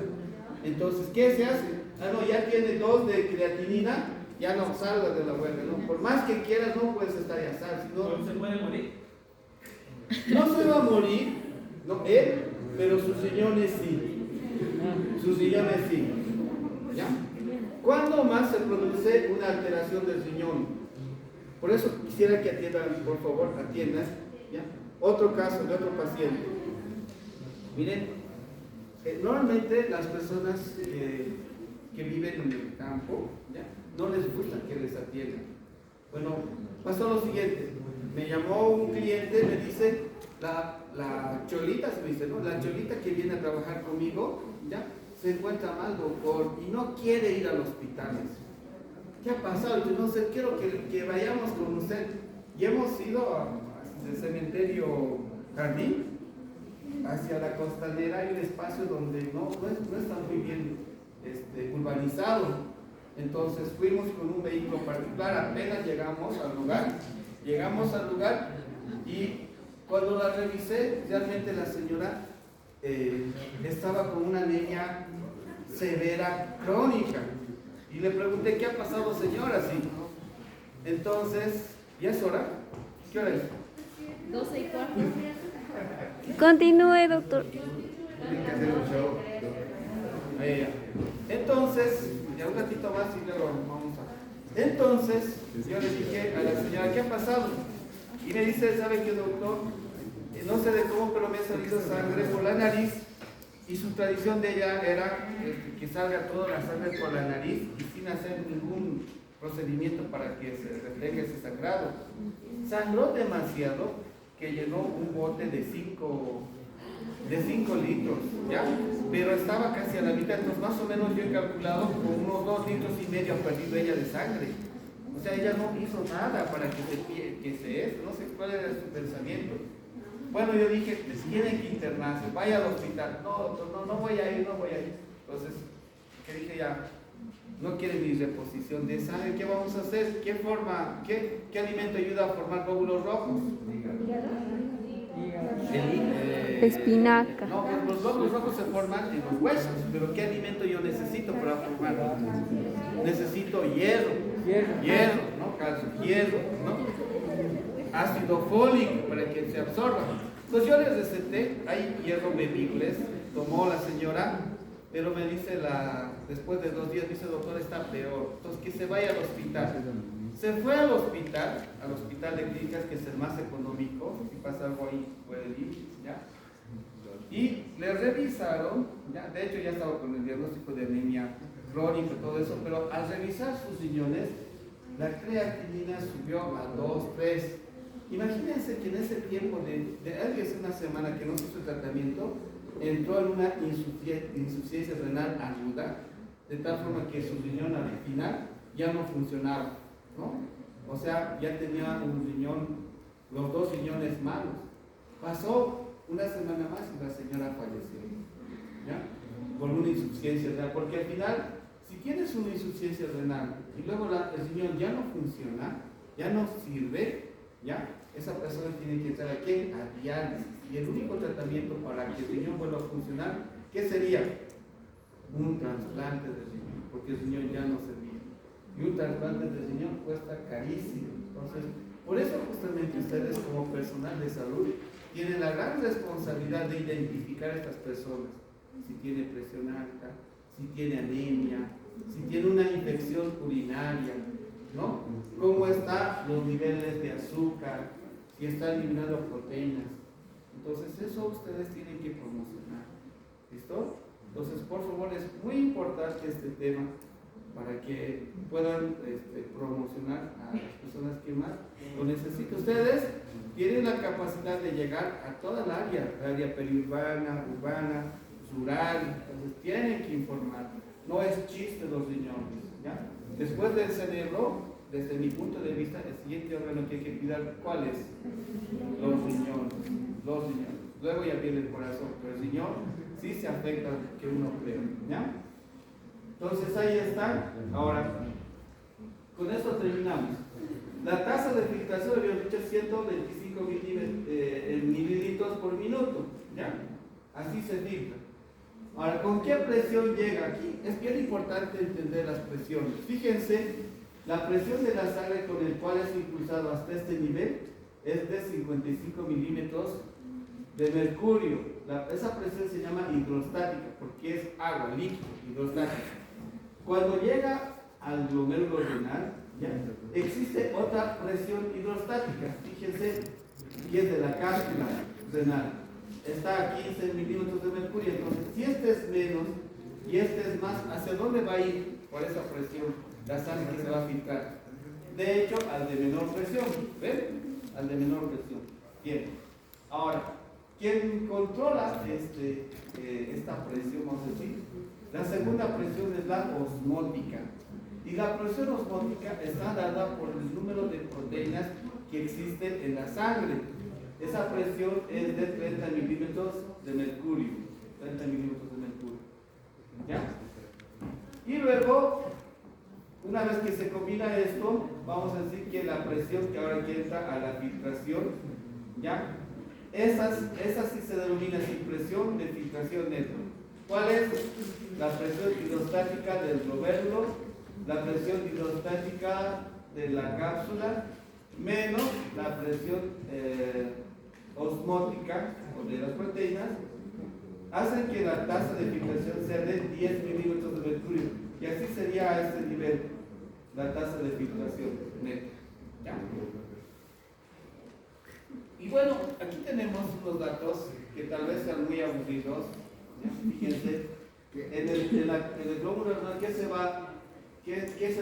Entonces, ¿qué se hace? No, ya tiene 2 de creatinina, ya no salga de la huelga, ¿no? Por más que quieras, no puedes estar ya sal. ¿No se puede morir? No se va a morir, no él, pero sus riñones sí. Sus riñones sí. ¿Ya? ¿Cuándo más se produce una alteración del riñón? Por eso quisiera que atiendan, por favor, atiendas. ¿Ya? Otro caso de otro paciente. Miren, normalmente las personas que viven en el campo, ¿ya? No les gusta que les atiendan. Bueno, pasó lo siguiente. Me llamó un cliente, me dice, la cholita, se me dice, ¿no? La cholita que viene a trabajar conmigo, ¿ya? Se encuentra mal, doctor, y no quiere ir al hospital. ¿Qué ha pasado? Yo no sé, quiero que vayamos con usted. Y hemos ido del cementerio Jardín hacia la costanera. Hay un espacio donde no está muy bien urbanizado. Entonces fuimos con un vehículo particular, apenas llegamos al lugar y cuando la revisé, realmente la señora estaba con una anemia severa crónica. Y le pregunté, ¿qué ha pasado, señora? Sí. Entonces, ¿ya es hora? ¿Qué hora es? 12:15. Continúe, doctor. Tiene que hacer un show. Entonces, ya un ratito más y luego vamos a... Entonces, yo le dije a la señora, ¿qué ha pasado? Y me dice, ¿sabe qué, doctor? No sé de cómo, pero me ha salido sangre por la nariz. Y su tradición de ella era que salga toda la sangre por la nariz y sin hacer ningún procedimiento para que se retenga ese sangrado. Sangró demasiado que llenó un bote de 5 litros, ¿ya? Pero estaba casi a la mitad, entonces más o menos yo he calculado con unos 2,5 litros ha perdido ella de sangre. O sea, ella no hizo nada para que no sé cuál era su pensamiento. Bueno, yo dije, pues tienen que internarse, vaya al hospital. No, doctor, no voy a ir. Entonces, ¿qué dije ya? No quiere mi reposición de sangre, ¿qué vamos a hacer? ¿Qué alimento ayuda a formar glóbulos rojos? Espinaca. No, pues los glóbulos rojos se forman en los huesos, pero ¿qué alimento yo necesito para formarlos? Necesito hierro, ¿no? Calcio, hierro, ¿no? Ácido fólico para que se absorba. Entonces yo les receté, hay hierro bebibles, tomó la señora, pero me dice después de 2 días, me dice, doctor, está peor, entonces que se vaya al hospital. Se fue al hospital de clínicas, que es el más económico, si pasa algo ahí puede ir, ¿ya? Y le revisaron, ¿ya? De hecho ya estaba con el diagnóstico de anemia crónica y todo eso, pero al revisar sus riñones, la creatinina subió a 2, 3. Imagínense que en ese tiempo de una semana que no hizo el tratamiento, entró en una insuficiencia renal aguda, de tal forma que su riñón al final ya no funcionaba, ¿no? O sea, ya tenía los 2 riñones malos. Pasó una semana más y la señora falleció, ¿ya? Por una insuficiencia renal, porque al final, si tienes una insuficiencia renal y luego el riñón ya no funciona, ya no sirve, ¿ya? Esa persona tiene que entrar aquí a diálisis. Y el único tratamiento para que el riñón vuelva a funcionar, ¿qué sería? Un trasplante de riñón, porque el riñón ya no servía. Y un trasplante de riñón cuesta carísimo. Entonces, por eso justamente ustedes como personal de salud tienen la gran responsabilidad de identificar a estas personas. Si tiene presión alta, si tiene anemia, si tiene una infección urinaria, ¿no? Cómo están los niveles de azúcar, si está eliminando proteínas. Entonces eso ustedes tienen que promocionar. ¿Listo? Entonces, por favor, es muy importante este tema para que puedan promocionar a las personas que más lo necesitan. Ustedes tienen la capacidad de llegar a toda la área periurbana, urbana, rural. Entonces tienen que informar. No es chiste los riñones, ¿ya? Después del cerebro, desde mi punto de vista, el siguiente órgano que hay que cuidar, ¿cuál es? Los riñones. Los riñones. Luego ya viene el corazón, pero el riñón sí se afecta que uno cree, ¿ya? Entonces ahí está. Ahora, con esto terminamos. La tasa de filtración habíamos dicho 125 mililitros por minuto, ¿ya? Así se filtra. Ahora, ¿con qué presión llega aquí? Es bien importante entender las presiones. Fíjense, la presión de la sangre con el cual es impulsado hasta este nivel es de 55 milímetros de mercurio. Esa presión se llama hidrostática porque es agua, líquido, hidrostática. Cuando llega al glomérulo renal, ¿ya? Existe otra presión hidrostática. Fíjense, y es de la cápsula renal. Está a 15 milímetros de mercurio. Entonces, si este es menos y este es más, ¿hacia dónde va a ir por esa presión la sangre que se va a filtrar? De hecho, al de menor presión. ¿Ven? Al de menor presión. Bien. Ahora, ¿quién controla esta presión? Vamos a decir. La segunda presión es la osmótica. Y la presión osmótica está dada por el número de proteínas que existen en la sangre. Esa presión es de 30 milímetros de mercurio. 30 milímetros de mercurio. ¿Ya? Y luego, una vez que se combina esto, vamos a decir que la presión que ahora que entra a la filtración, ¿ya? Esa sí se denomina sin presión de filtración neta. ¿Cuál es? La presión hidrostática del glomérulo, la presión hidrostática de la cápsula, menos la presión osmótica o de las proteínas, hacen que la tasa de filtración sea de 10 milímetros de mercurio. Y así sería a este nivel la tasa de filtración neta. ¿Ya? Y bueno, aquí tenemos unos datos que tal vez sean muy aburridos. ¿Ya? Fíjense, en el glóbulo renal, ¿qué se va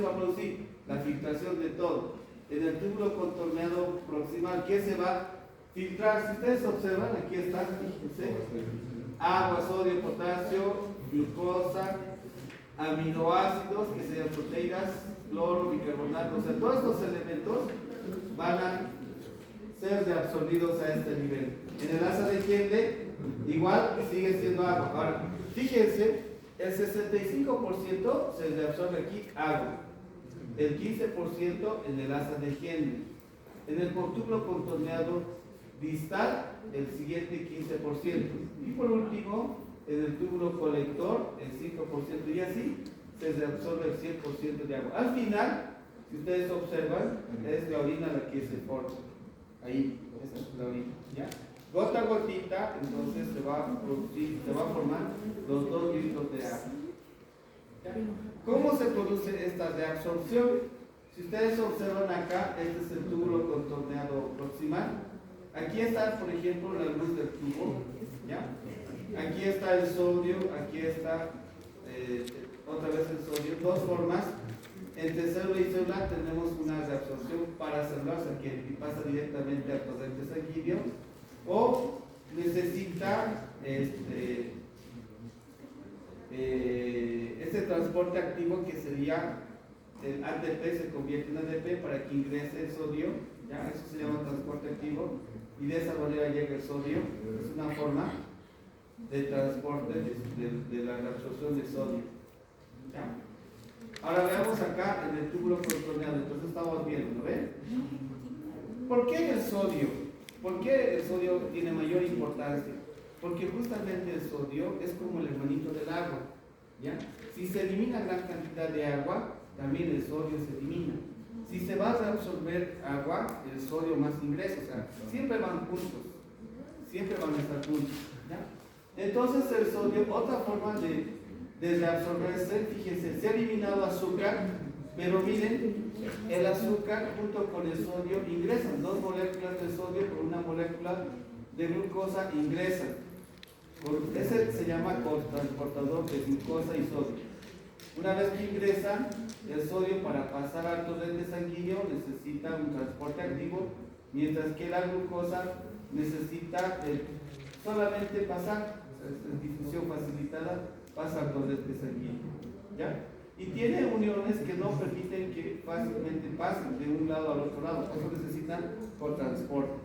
a producir? La filtración de todo. En el túbulo contorneado proximal, ¿qué se va a filtrar? Si ustedes observan, aquí está, fíjense, agua, sodio, potasio, glucosa, aminoácidos, que sean proteínas, cloro, bicarbonato. O sea, todos estos elementos van a ser reabsorbidos a este nivel. En el asa de Henle, igual sigue siendo agua. Ahora, fíjense, el 65% se reabsorbe aquí agua, el 15% en el asa de Henle. En el túbulo contorneado distal, el siguiente 15%. Y por último, en el túbulo colector, el 5%. Y así se reabsorbe el 100% de agua. Al final, si ustedes observan, es la orina la que se forma. Ahí, esa es la orina, ¿ya? Gota a gotita, entonces se va a formar los 2 litros de agua. ¿Ya? ¿Cómo se produce esta reabsorción? Si ustedes observan acá, este es el túbulo contorneado proximal. Aquí está, por ejemplo, la luz del tubo, ¿ya? Aquí está el sodio, aquí está otra vez el sodio, dos formas. Entre célula y célula tenemos una reabsorción paracelular, o sea, que pasa directamente al torrente sanguíneo, o necesita este transporte activo que sería el ATP, se convierte en ADP para que ingrese el sodio, ¿ya? Eso se llama transporte activo, y de esa manera llega el sodio. Es una forma de transporte de la reabsorción de sodio, ¿ya? Ahora veamos acá en el túbulo contorneado, entonces estamos viendo, ¿no ven? ¿Por qué el sodio? ¿Por qué el sodio tiene mayor importancia? Porque justamente el sodio es como el hermanito del agua, ¿ya? Si se elimina gran cantidad de agua, también el sodio se elimina. Si se va a reabsorber agua, agua, el sodio más ingresa, o sea, siempre van juntos, siempre van a estar juntos, ¿ya? Entonces el sodio, otra forma de reabsorberse, fíjense, se ha eliminado azúcar, pero miren, el azúcar junto con el sodio ingresan, 2 moléculas de sodio por una molécula de glucosa ingresan. Ese se llama transportador de glucosa y sodio. Una vez que ingresan, el sodio para pasar al torrente sanguíneo necesita un transporte activo, mientras que la glucosa necesita solamente pasar, es difusión facilitada, pasa al torrente sanguíneo. ¿Ya? Y tiene uniones que no permiten que fácilmente pasen de un lado al otro lado, por eso necesitan por transportes.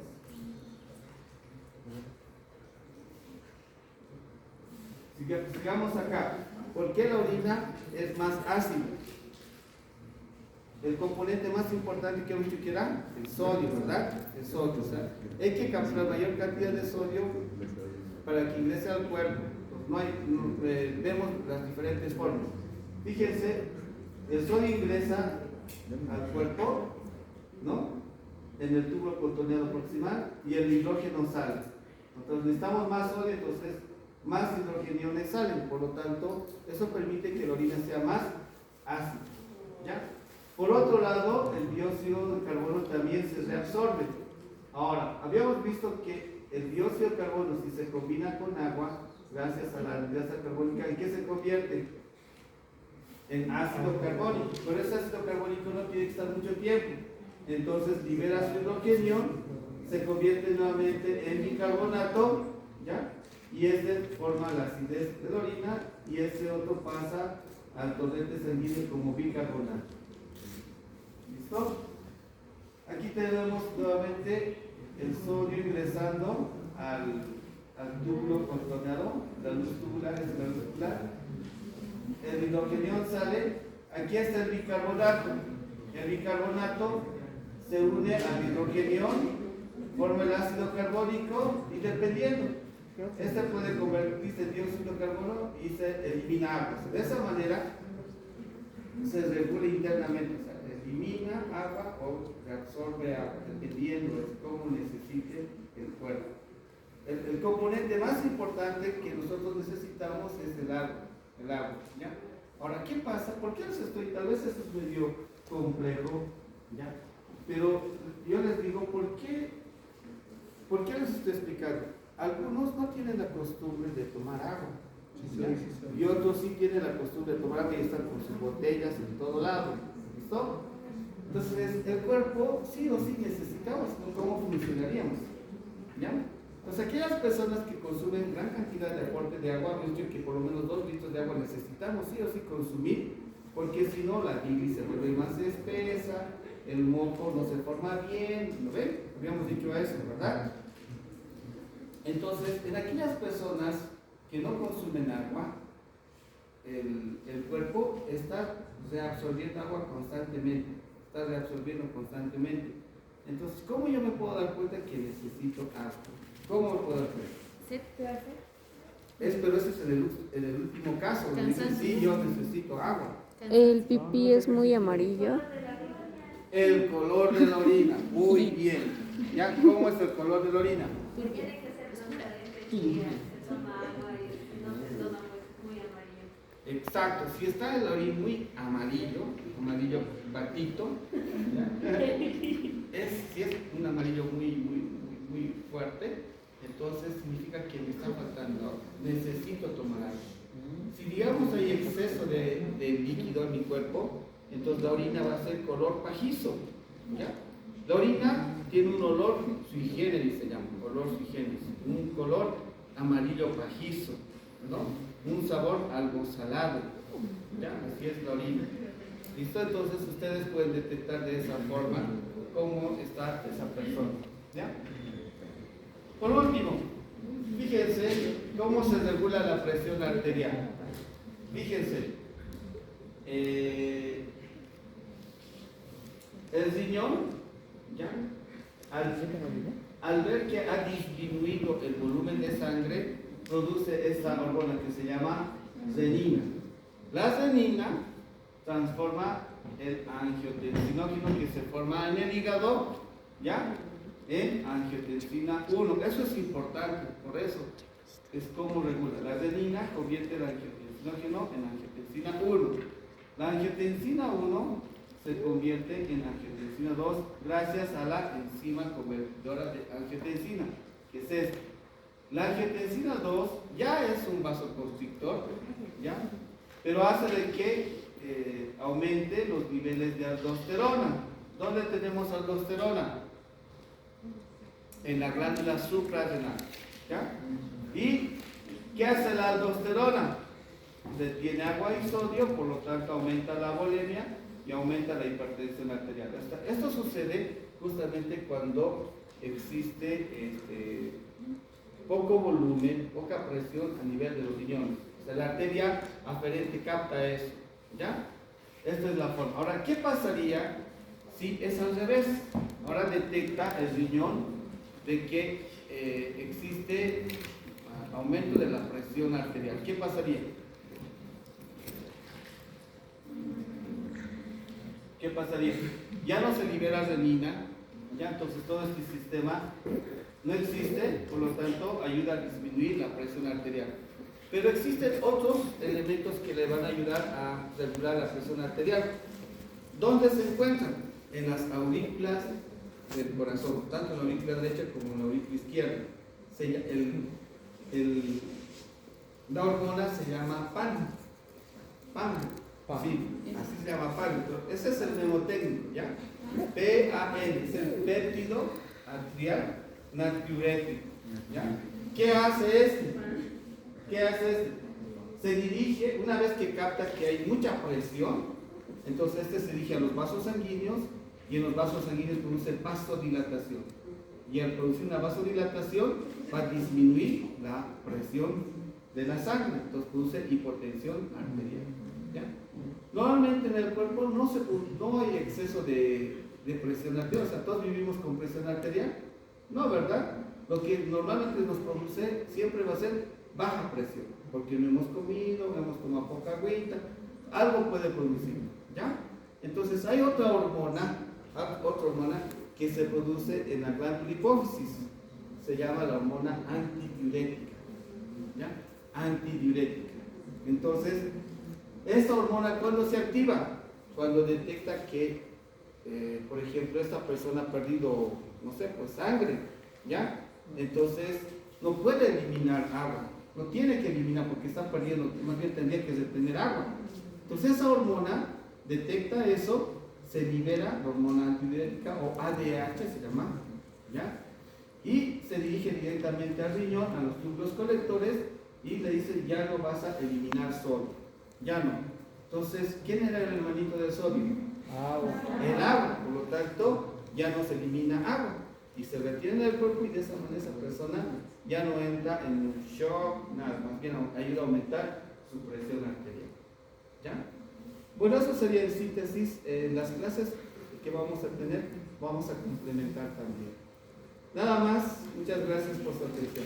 Sigamos acá. ¿Por qué la orina es más ácida? El componente más importante que hemos dicho que era el sodio, ¿verdad? El sodio, o sea, hay que capturar mayor cantidad de sodio para que ingrese al cuerpo. Vemos las diferentes formas. Fíjense, el sodio ingresa al cuerpo, ¿no? En el tubo contorneado proximal y el hidrógeno sale. Entonces necesitamos más sodio, entonces más hidrogeniones salen, por lo tanto, eso permite que la orina sea más ácida. ¿Ya? Por otro lado, el dióxido de carbono también se reabsorbe. Ahora, habíamos visto que el dióxido de carbono, si se combina con agua, gracias a la grasa carbónica, ¿en qué se convierte? En ácido carbónico. Pero ese ácido carbónico no tiene que estar mucho tiempo. Entonces libera su hidrogenio, se convierte nuevamente en bicarbonato, ¿ya? Y este forma la acidez de la orina y este otro pasa al torrente sanguíneo como bicarbonato. ¿Listo? Aquí tenemos nuevamente el sodio ingresando al túbulo contorneado, las luces tubulares y la luz tubular. El hidrogenio sale, aquí está el bicarbonato. El bicarbonato se une al hidrogenio, forma el ácido carbónico y dependiendo. Este puede convertirse en dióxido de carbono y se elimina agua. De esa manera se regula internamente, o sea, elimina agua o reabsorbe agua, dependiendo de cómo necesite el cuerpo. El componente más importante que nosotros necesitamos es el agua. ¿Ya? Ahora, ¿qué pasa? ¿Por qué les estoy? Tal vez esto es medio complejo, ¿ya? Pero yo les digo, ¿por qué les estoy explicando? Algunos no tienen la costumbre de tomar agua, y otros sí tienen la costumbre de tomar agua y están con sus botellas en todo lado. ¿Listo? Entonces, el cuerpo sí o sí necesitamos, ¿cómo funcionaríamos? ¿Ya? Entonces, aquellas personas que consumen gran cantidad de aporte de agua, hemos dicho que por lo menos 2 litros de agua necesitamos sí o sí consumir, porque si no, la bilis se vuelve más espesa, el moco no se forma bien, ¿lo ven? Habíamos dicho eso, ¿verdad? Entonces, en aquellas personas que no consumen agua, el cuerpo está reabsorbiendo agua constantemente, Entonces, ¿cómo yo me puedo dar cuenta que necesito agua? ¿Cómo me puedo dar cuenta? Pero ese es en el último caso, donde dicen, sí, yo necesito agua. El pipí es muy amarillo. El color de la orina, muy bien. ¿Ya? ¿Cómo es el color de la orina? Tiene que ser transparente y se toma agua y no se toma muy amarillo. Exacto, si está el orín muy amarillo patito, si es un amarillo muy fuerte, entonces significa que me está faltando agua, necesito tomar agua. Si digamos hay exceso de líquido en mi cuerpo, entonces la orina va a ser color pajizo, ¿ya? La orina tiene un olor sui generis, se llama, olor sui generis, un color amarillo pajizo, ¿no? Un sabor algo salado, ¿ya? Así es la orina. ¿Listo? Entonces ustedes pueden detectar de esa forma cómo está esa persona, ¿ya? Por último, fíjense cómo se regula la presión arterial. Fíjense, el riñón, ¿ya? Al ver que ha disminuido el volumen de sangre, produce esta hormona que se llama renina. La renina transforma el angiotensinógeno que se forma en el hígado ¿ya? En angiotensina 1. Eso es importante, por eso es como regula. La adenina convierte la angiotensina en angiotensina 1. La angiotensina 1 se convierte en angiotensina 2 gracias a la enzima convertidora de angiotensina, que es esta. La angiotensina 2 ya es un vasoconstrictor, ¿ya? Pero hace de que aumente los niveles de aldosterona. ¿Dónde tenemos aldosterona? En la glándula suprarrenal, ¿ya? ¿Y qué hace la aldosterona? Detiene agua y sodio, por lo tanto aumenta la bulimia y aumenta la hipertensión arterial. Esto sucede justamente cuando existe poco volumen, poca presión a nivel de los riñones. O sea, la arteria aferente capta eso, ¿ya? Esta es la forma. Ahora, ¿qué pasaría si es al revés? Ahora detecta el riñón de que existe aumento de la presión arterial. ¿Qué pasaría? ¿Qué pasaría? Ya no se libera renina, ya entonces todo este sistema no existe, por lo tanto ayuda a disminuir la presión arterial. Pero existen otros elementos que le van a ayudar a regular la presión arterial. ¿Dónde se encuentran? En las aurículas del corazón, tanto en la aurícula derecha como en la aurícula izquierda. La hormona se llama PAN. Sí, así se llama PAN. Ese es el mnemotécnico, ¿ya? PAN, es el péptido arterial natriurético, ¿ya? ¿Qué hace este? Se dirige, una vez que capta que hay mucha presión, entonces se dirige a los vasos sanguíneos y en los vasos sanguíneos produce vasodilatación. Y al producir una vasodilatación va a disminuir la presión de la sangre, entonces produce hipotensión arterial, ¿ya? Normalmente en el cuerpo no hay exceso de presión arterial, o sea, todos vivimos con presión arterial, no, ¿verdad? Lo que normalmente nos produce siempre va a ser baja presión, porque no hemos comido, hemos tomado poca agüita, algo puede producir, ¿ya? Entonces hay otra hormona que se produce en la glándula hipófisis, se llama la hormona antidiurética, ¿ya? Antidiurética. Entonces, esta hormona, ¿cuándo se activa? Cuando detecta que, por ejemplo, esta persona ha perdido, no sé, pues sangre, ¿ya? Entonces, no puede eliminar agua, no tiene que eliminar porque está perdiendo, más bien tendría que retener agua. Entonces, esa hormona detecta eso, se libera la hormona antidiurética o ADH se llama, ¿ya? Y se dirige directamente al riñón, a los túbulos colectores y le dice, ya no vas a eliminar sodio, ya no. Entonces, ¿quién era el hermanito del sodio? Agua. El agua, por lo tanto, ya no se elimina agua y se retiene del cuerpo y de esa manera esa persona ya no entra en un shock, nada, más bien ayuda a aumentar su presión arterial, ¿ya? Bueno, eso sería en síntesis. Las clases que vamos a tener, vamos a complementar también. Nada más, muchas gracias por su atención.